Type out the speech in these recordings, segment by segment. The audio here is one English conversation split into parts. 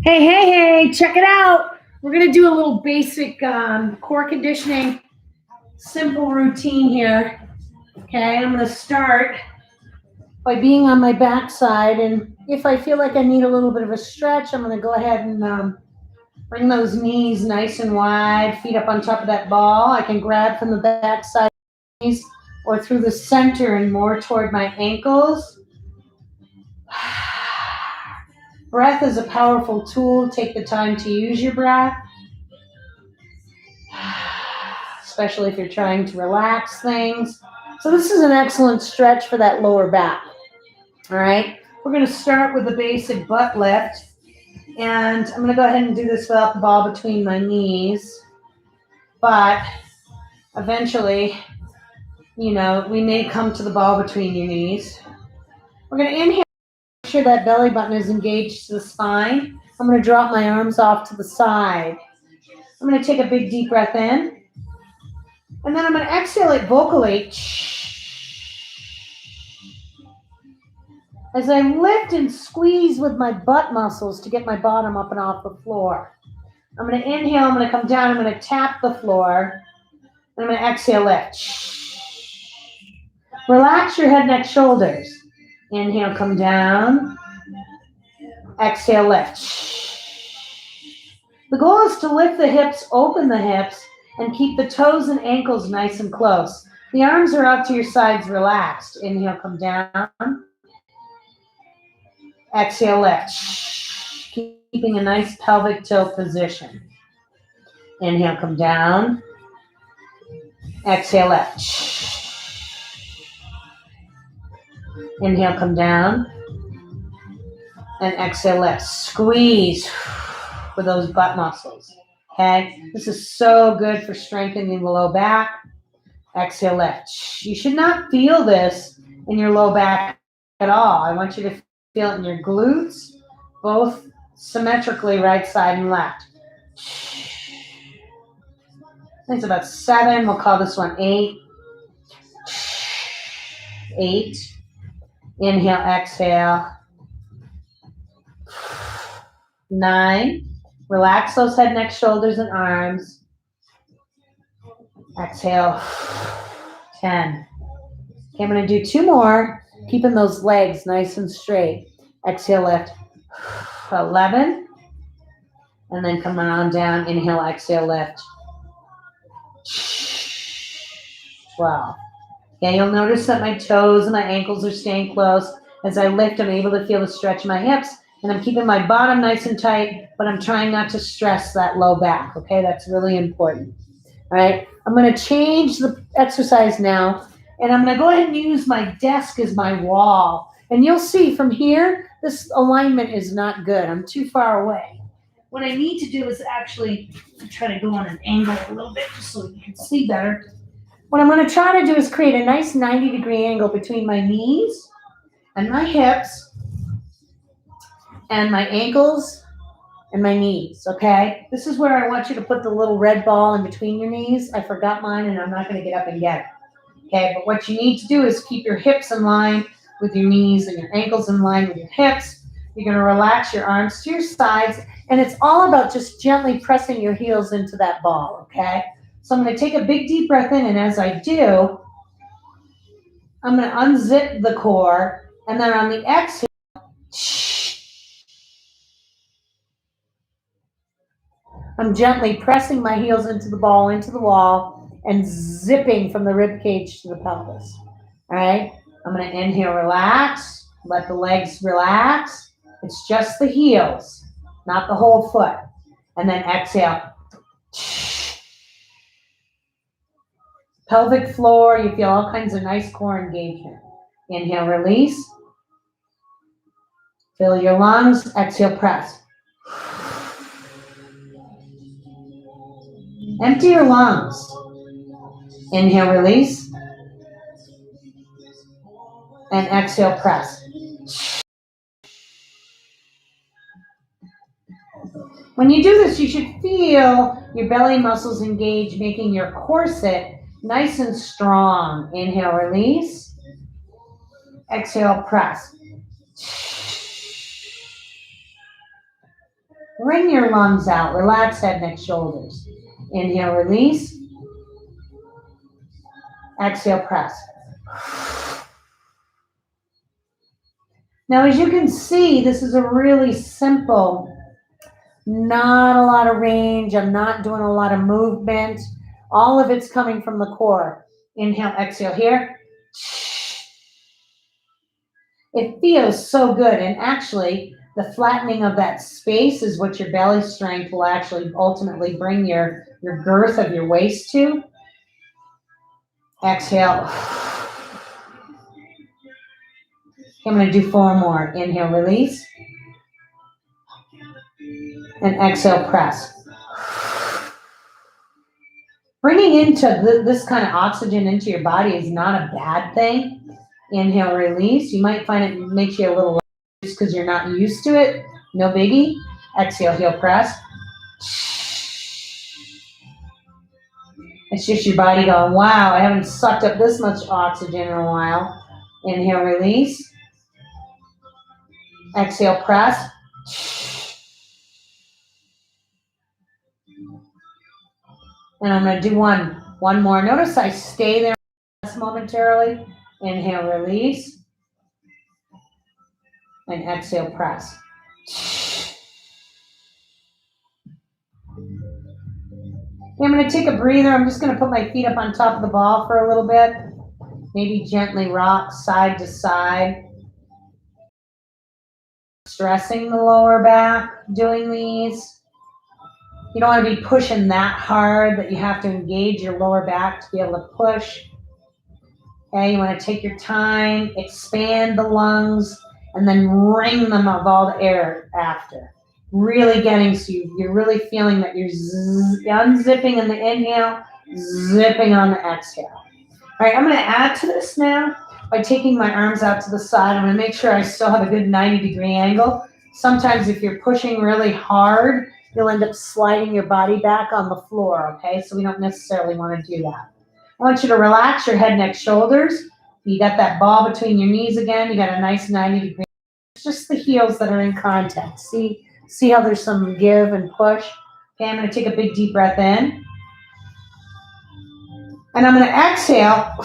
Hey, hey, hey, check it out. We're going to do a little basic core conditioning, simple routine here. Okay, I'm going to start by being on my backside. And if I feel like I need a little bit of a stretch, I'm going to go ahead and bring those knees nice and wide, feet up on top of that ball. I can grab from the backside knees or through the center and more toward my ankles. Breath is a powerful tool. Take the time to use your breath, especially if you're trying to relax things. So this is an excellent stretch for that lower back. All right, we're going to start with the basic butt lift. And I'm going to go ahead and do this without the ball between my knees. But eventually, we may come to the ball between your knees. We're going to inhale. Make sure that belly button is engaged to the spine. I'm going to drop my arms off to the side. I'm going to take a big deep breath in. And then I'm going to exhale it vocally. As I lift and squeeze with my butt muscles to get my bottom up and off the floor. I'm going to inhale, I'm going to come down, I'm going to tap the floor. And I'm going to exhale, lift. Relax your head, neck, shoulders. Inhale, come down. Exhale, lift. The goal is to lift the hips, open the hips, and keep the toes and ankles nice and close. The arms are out to your sides, relaxed. Inhale, come down. Exhale, lift. Keeping a nice pelvic tilt position. Inhale, come down. Exhale, lift. Inhale, come down. And exhale, lift. Squeeze with those butt muscles. Okay? This is so good for strengthening the low back. Exhale, lift. You should not feel this in your low back at all. I want you to feel it in your glutes, both symmetrically, right side and left. I think it's about 7. We'll call this one 8. 8. Inhale, exhale. 9. Relax those head, neck, shoulders, and arms. Exhale. 10. Okay, I'm going to do 2 more, keeping those legs nice and straight. Exhale, lift. 11. And then come on down. Inhale, exhale, lift. 12. Okay, you'll notice that my toes and my ankles are staying close. As I lift, I'm able to feel the stretch in my hips, and I'm keeping my bottom nice and tight, but I'm trying not to stress that low back, okay? That's really important. All right, I'm going to change the exercise now, and I'm going to go ahead and use my desk as my wall. And you'll see from here, this alignment is not good. I'm too far away. What I need to do is actually try to go on an angle a little bit just so you can see better. What I'm going to try to do is create a nice 90-degree angle between my knees and my hips and my ankles and my knees, okay? This is where I want you to put the little red ball in between your knees. I forgot mine, and I'm not going to get up and get it, okay? But what you need to do is keep your hips in line with your knees and your ankles in line with your hips. You're going to relax your arms to your sides, and it's all about just gently pressing your heels into that ball, okay? So I'm going to take a big deep breath in, and as I do, I'm going to unzip the core, and then on the exhale, I'm gently pressing my heels into the ball, into the wall, and zipping from the rib cage to the pelvis. All right? I'm going to inhale, relax, let the legs relax. It's just the heels, not the whole foot. And then exhale. Pelvic floor, you feel all kinds of nice core engagement. Inhale, release. Fill your lungs. Exhale, press. Empty your lungs. Inhale, release. And exhale, press. When you do this, you should feel your belly muscles engage, making your corset nice and strong. Inhale, release. Exhale, press. Wring your lungs out. Relax head, neck, shoulders. Inhale, release. Exhale, press. Now, as you can see, this is a really simple, not a lot of range. I'm not doing a lot of movement. All of it's coming from the core. Inhale, exhale here. It feels so good. And actually, the flattening of that space is what your belly strength will actually ultimately bring your girth of your waist to. Exhale. I'm going to do 4 more. Inhale, release. And exhale, press. Bringing into this kind of oxygen into your body is not a bad thing. Inhale, release. You might find it makes you a little just because you're not used to it. No biggie. Exhale, heel, press. It's just your body going, wow, I haven't sucked up this much oxygen in a while. Inhale, release. Exhale, press. And I'm going to do one more. Notice I stay there momentarily. Inhale, release. And exhale, press. I'm going to take a breather. I'm just going to put my feet up on top of the ball for a little bit. Maybe gently rock side to side. Stressing the lower back, doing these. You don't want to be pushing that hard that you have to engage your lower back to be able to push. Okay, you want to take your time, expand the lungs, and then wring them of all the air after. Really getting, so you're really feeling that you're unzipping in the inhale, zipping on the exhale. All right, I'm going to add to this now by taking my arms out to the side. I'm going to make sure I still have a good 90-degree angle. Sometimes if you're pushing really hard, you'll end up sliding your body back on the floor, okay? So we don't necessarily want to do that. I want you to relax your head, neck, shoulders. You got that ball between your knees again. You got a nice 90-degree. It's just the heels that are in contact. See how there's some give and push? Okay, I'm going to take a big deep breath in. And I'm going to exhale.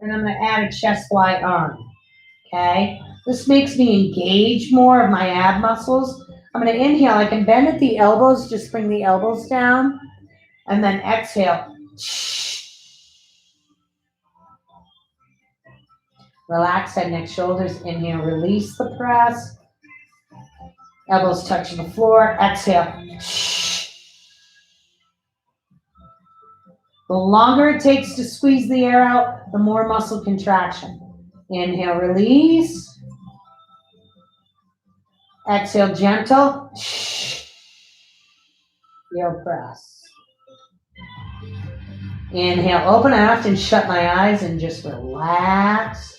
And I'm going to add a chest fly arm. Okay? This makes me engage more of my ab muscles. I'm going to inhale. I can bend at the elbows. Just bring the elbows down. And then exhale. Relax head, neck, shoulders. Inhale, release the press. Elbows touching the floor. Exhale. The longer it takes to squeeze the air out, the more muscle contraction. Inhale, release. Exhale, gentle. Heel press. Inhale, open. I often shut my eyes and just relax.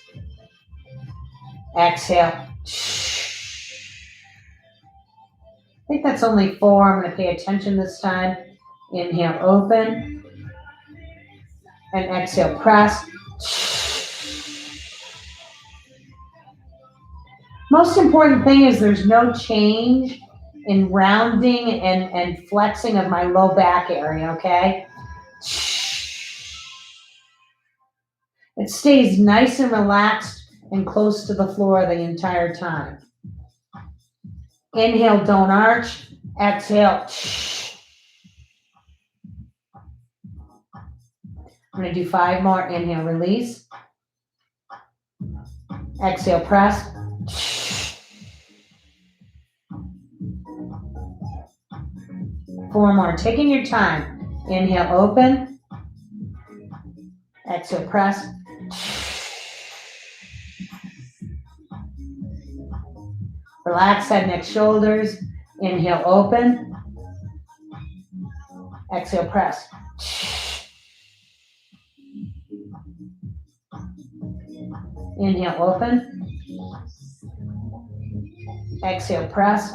Exhale. I think that's only 4. I'm going to pay attention this time. Inhale, open. And exhale, press. Most important thing is there's no change in rounding and flexing of my low back area, okay? It stays nice and relaxed and close to the floor the entire time. Inhale, don't arch. Exhale. I'm going to do 5 more. Inhale, release. Exhale, press. Four more. Taking your time. Inhale, open. Exhale, press. Relax head, neck, shoulders. Inhale, open. Exhale, press. Inhale, open. Exhale, press.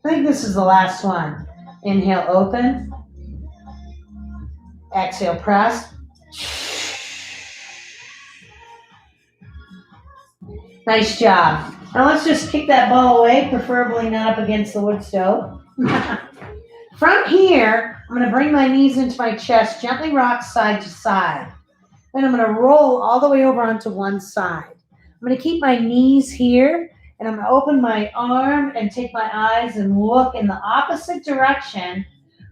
I think this is the last one. Inhale, open. Exhale, press. Nice job. Now let's just kick that ball away, preferably not up against the wood stove. From here, I'm going to bring my knees into my chest, gently rock side to side. Then I'm going to roll all the way over onto one side. I'm going to keep my knees here, and I'm going to open my arm and take my eyes and look in the opposite direction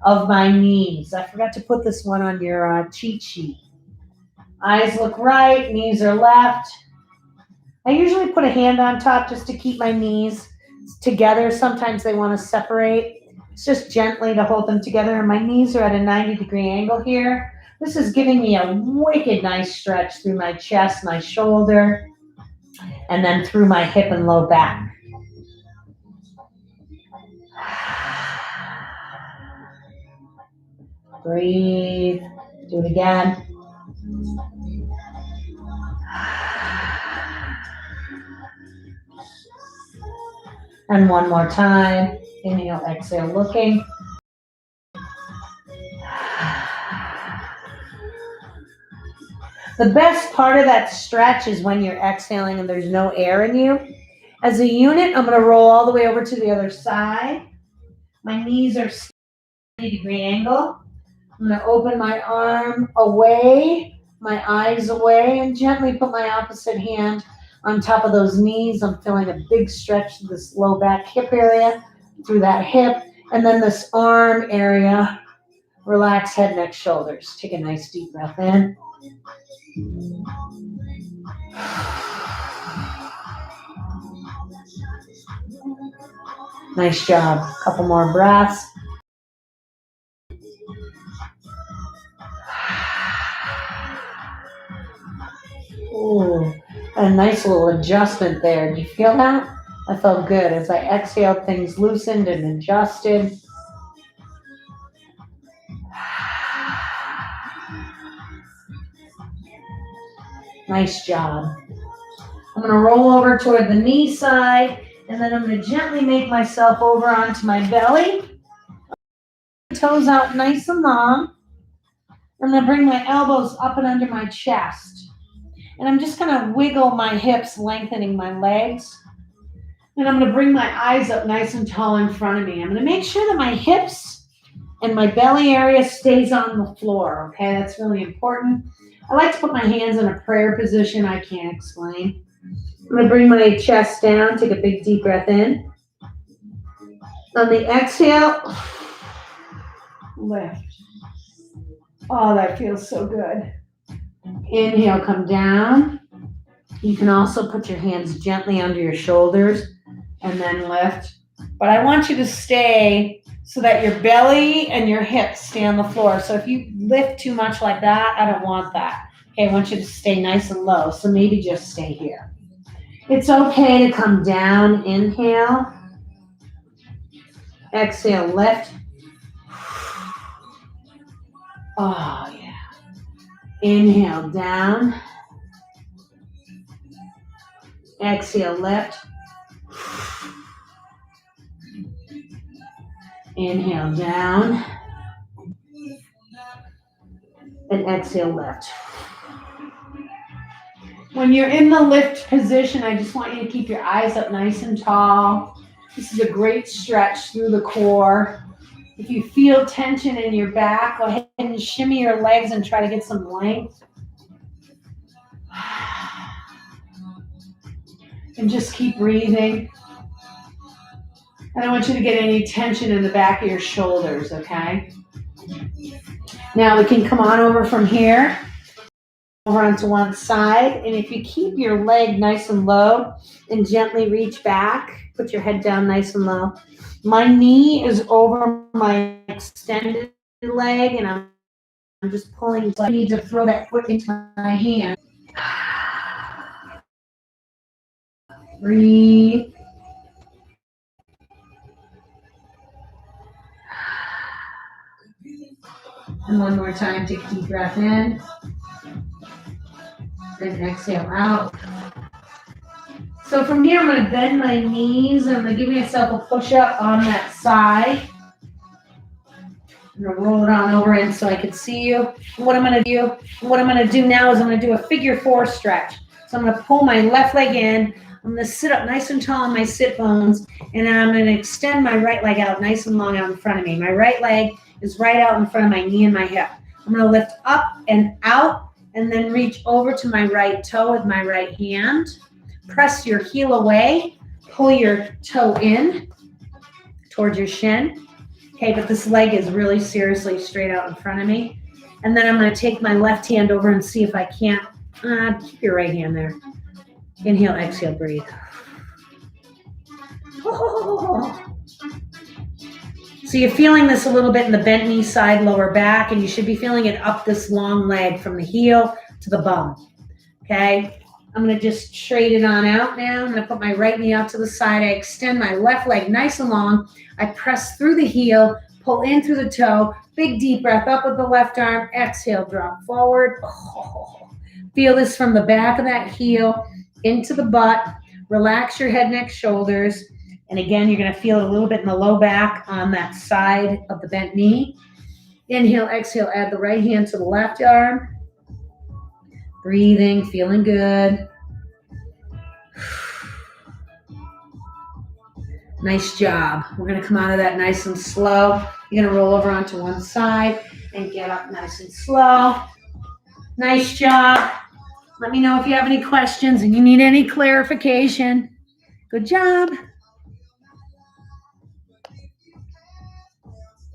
of my knees. I forgot to put this one on your cheat sheet. Eyes look right, knees are left. I usually put a hand on top just to keep my knees together. Sometimes they want to separate. It's just gently to hold them together. And my knees are at a 90-degree angle here. This is giving me a wicked nice stretch through my chest, my shoulder, and then through my hip and low back. Breathe. Do it again. And one more time. Inhale, exhale, looking. The best part of that stretch is when you're exhaling and there's no air in you. As a unit, I'm going to roll all the way over to the other side. My knees are 90-degree angle. I'm going to open my arm away, my eyes away, and gently put my opposite hand on top of those knees. I'm feeling a big stretch to this low back hip area, through that hip, and then this arm area. Relax head, neck, shoulders. Take a nice deep breath in. Nice job. Couple more breaths. Ooh, a nice little adjustment there. Do you feel that? I felt good. As I exhaled, things loosened and adjusted. Nice job. I'm going to roll over toward the knee side, and then I'm going to gently make myself over onto my belly. Toes out nice and long. I'm going to bring my elbows up and under my chest. And I'm just going to wiggle my hips, lengthening my legs. And I'm going to bring my eyes up nice and tall in front of me. I'm going to make sure that my hips and my belly area stays on the floor, okay? That's really important. I like to put my hands in a prayer position. I can't explain. I'm going to bring my chest down, take a big deep breath in. On the exhale, lift. Oh, that feels so good. Inhale, come down. You can also put your hands gently under your shoulders and then lift. But I want you to stay so that your belly and your hips stay on the floor. So if you lift too much like that, I don't want that. Okay, I want you to stay nice and low. So maybe just stay here. It's okay to come down. Inhale. Exhale, lift. Oh, yeah. Inhale, down. Exhale, lift. Inhale, down. And exhale, lift. When you're in the lift position, I just want you to keep your eyes up nice and tall. This is a great stretch through the core. If you feel tension in your back, go ahead and shimmy your legs and try to get some length. And just keep breathing. I don't want you to get any tension in the back of your shoulders, okay? Now we can come on over from here, over onto one side. And if you keep your leg nice and low and gently reach back, put your head down nice and low. My knee is over my extended leg, and I'm just pulling. So I need to throw that foot into my hand. Breathe. And one more time, take a deep breath in. And exhale out. So from here, I'm going to bend my knees, and I'm going to give myself a push-up on that side. I'm going to roll it on over in so I can see you. What I'm going to do now is I'm going to do a figure 4 stretch. So I'm gonna pull my left leg in. I'm gonna sit up nice and tall on my sit bones, and then I'm gonna extend my right leg out nice and long out in front of me. My right leg is right out in front of my knee and my hip. I'm gonna lift up and out, and then reach over to my right toe with my right hand. Press your heel away, pull your toe in towards your shin. Okay, but this leg is really seriously straight out in front of me. And then I'm going to take my left hand over and see if I can't. Keep your right hand there. Inhale, exhale, breathe. Oh. So you're feeling this a little bit in the bent knee side, lower back, and you should be feeling it up this long leg from the heel to the bum. Okay, I'm going to just straight it on out now. I'm going to put my right knee out to the side. I extend my left leg nice and long. I press through the heel, pull in through the toe. Big deep breath up with the left arm. Exhale, drop forward. Oh. Feel this from the back of that heel into the butt. Relax your head, neck, shoulders. And again, you're going to feel it a little bit in the low back on that side of the bent knee. Inhale, exhale, add the right hand to the left arm. Breathing, feeling good. Nice job. We're going to come out of that nice and slow. You're going to roll over onto one side and get up nice and slow. Nice job. Let me know if you have any questions and you need any clarification. Good job.